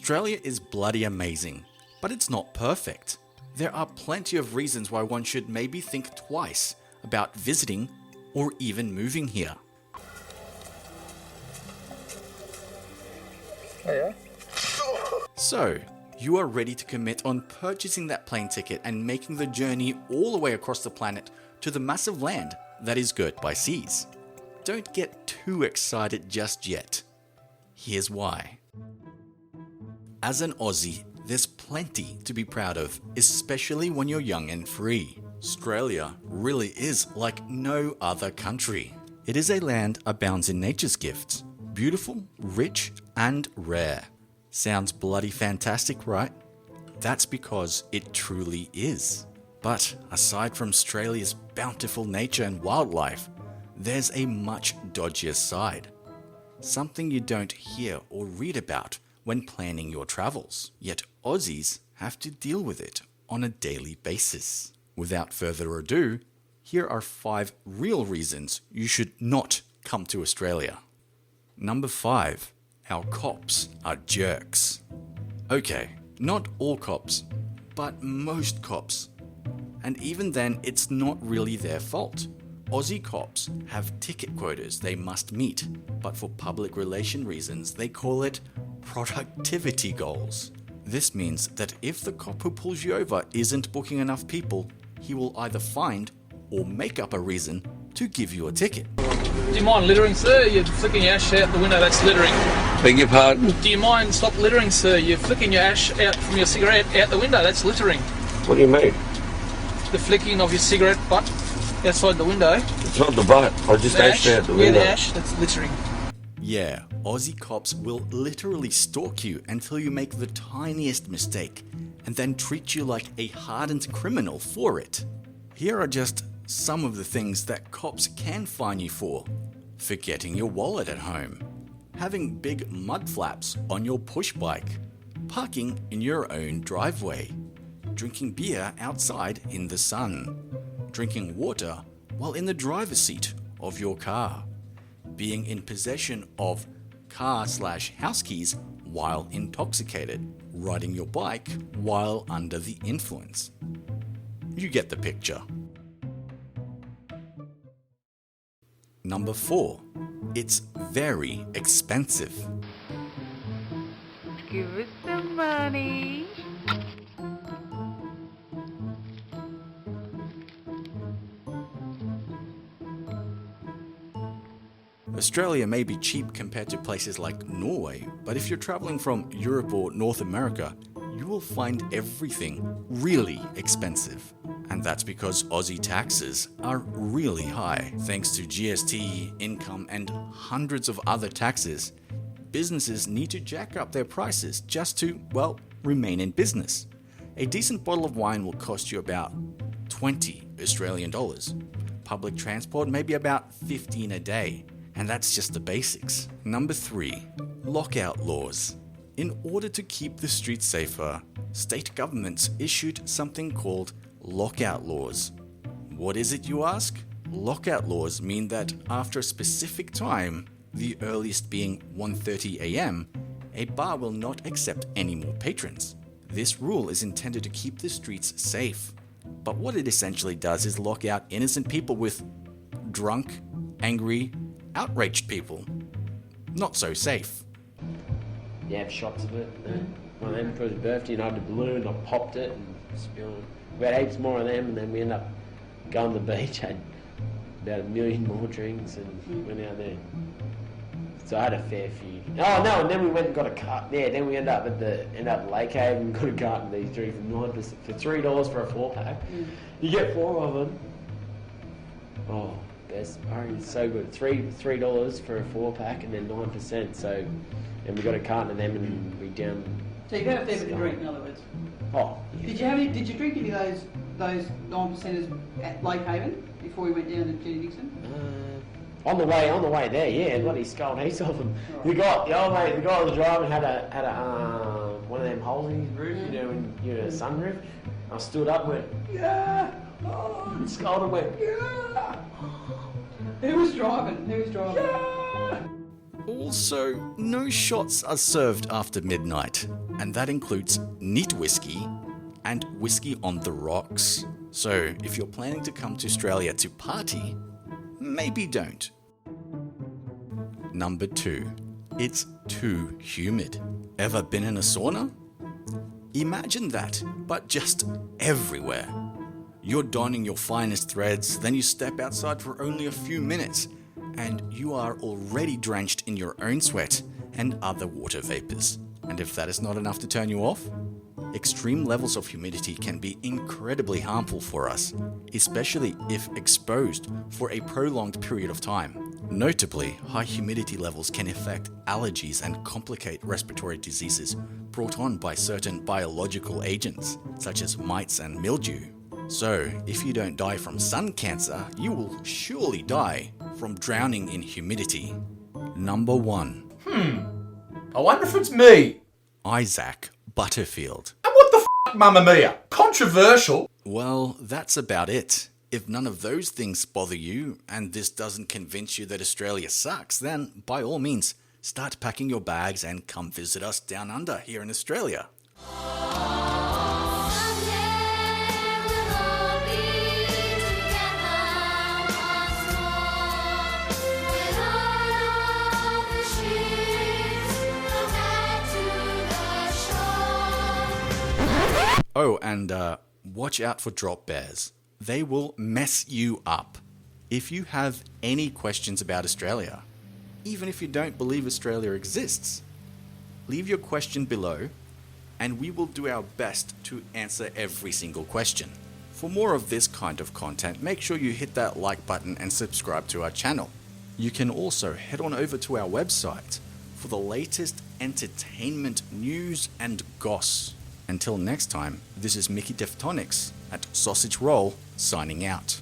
Australia is bloody amazing, but it's not perfect. There are plenty of reasons why one should maybe think twice about visiting or even moving here. Oh yeah? So, you are ready to commit on purchasing that plane ticket and making the journey all the way across the planet to the massive land that is girt by seas. Don't get too excited just yet. Here's why. As an Aussie, there's plenty to be proud of, especially when you're young and free. Australia really is like no other country. It is a land abounds in nature's gifts. Beautiful, rich, and rare. Sounds bloody fantastic, right? That's because it truly is. But aside from Australia's bountiful nature and wildlife, there's a much dodgier side. Something you don't hear or read about when planning your travels. Yet Aussies have to deal with it on a daily basis. Without further ado, here are 5 real reasons you should not come to Australia. Number 5. Our cops are jerks. Okay, not all cops, but most cops. And even then, it's not really their fault. Aussie cops have ticket quotas they must meet, but for public relation reasons, they call it productivity goals. This means that if the cop who pulls you over isn't booking enough people, he will either find or make up a reason to give you a ticket. Do you mind littering, sir? You're flicking your ash out the window, that's littering. Beg your pardon? Do you mind stop littering, sir? You're flicking your ash out from your cigarette out the window, that's littering. What do you mean? The flicking of your cigarette butt outside the window. It's not the butt. I just ashed out the window. Yeah, the ash, that's littering. Yeah, Aussie cops will literally stalk you until you make the tiniest mistake and then treat you like a hardened criminal for it. Here are just some of the things that cops can fine you for. Forgetting your wallet at home, having big mud flaps on your push bike, parking in your own driveway, drinking beer outside in the sun, drinking water while in the driver's seat of your car, being in possession of car/house keys while intoxicated, riding your bike while under the influence. You get the picture. Number 4. It's very expensive. Give us some money. Australia may be cheap compared to places like Norway, but if you're traveling from Europe or North America, you will find everything really expensive. And that's because Aussie taxes are really high. Thanks to GST, income, and hundreds of other taxes, businesses need to jack up their prices just to, well, remain in business. A decent bottle of wine will cost you about 20 Australian dollars. Public transport may be about 15 a day. And that's just the basics. Number 3. Lockout laws. In order to keep the streets safer, state governments issued something called lockout laws. What is it, you ask? Lockout laws mean that after a specific time, the earliest being 1:30 a.m., a bar will not accept any more patrons. This rule is intended to keep the streets safe. But what it essentially does is lock out innocent people with drunk, angry, outraged people. Not so safe. You have shots of it. One of them for his birthday, and I had a balloon, I popped it and spilled. We had heaps more of them, and then we ended up going to the beach, had about 1 million more drinks, and went out there. So I had a fair few. Oh no, and then we went and got a cart. Yeah, then we ended up at Lake Haven and got a cart of these three for $3 for a 4-pack. You get 4 of them. Oh. Best, it's so good. $3 for a 4-pack and then 9%. So, and we got a carton of them and we down. So you got a fair bit to drink, in other words. Oh. Yeah. Did you drink any of those 9%ers at Lake Haven before we went down to Jenny Dixon? On the way there, yeah. Bloody skull heaps of them. The guy that was driving had a one of them holes in his roof, you know, a sunroof. I stood up and went, yeah. Oh, and scolded and went, yeah. Who was driving? Yeah. Also, no shots are served after midnight, and that includes neat whiskey and whiskey on the rocks. So, if you're planning to come to Australia to party, maybe don't. Number 2. It's too humid. Ever been in a sauna? Imagine that, but just everywhere. You're donning your finest threads, then you step outside for only a few minutes, and you are already drenched in your own sweat and other water vapors. And if that is not enough to turn you off, extreme levels of humidity can be incredibly harmful for us, especially if exposed for a prolonged period of time. Notably, high humidity levels can affect allergies and complicate respiratory diseases brought on by certain biological agents, such as mites and mildew. So, if you don't die from sun cancer, you will surely die from drowning in humidity. Number 1. I wonder if it's me. Isaac Butterfield. And what the f***, Mamma Mia? Controversial? Well, that's about it. If none of those things bother you, and this doesn't convince you that Australia sucks, then by all means, start packing your bags and come visit us down under here in Australia. Oh, and watch out for drop bears. They will mess you up. If you have any questions about Australia, even if you don't believe Australia exists, leave your question below and we will do our best to answer every single question. For more of this kind of content, make sure you hit that like button and subscribe to our channel. You can also head on over to our website for the latest entertainment news and goss. Until next time, this is Mickey Teftonics at Sausage Roll signing out.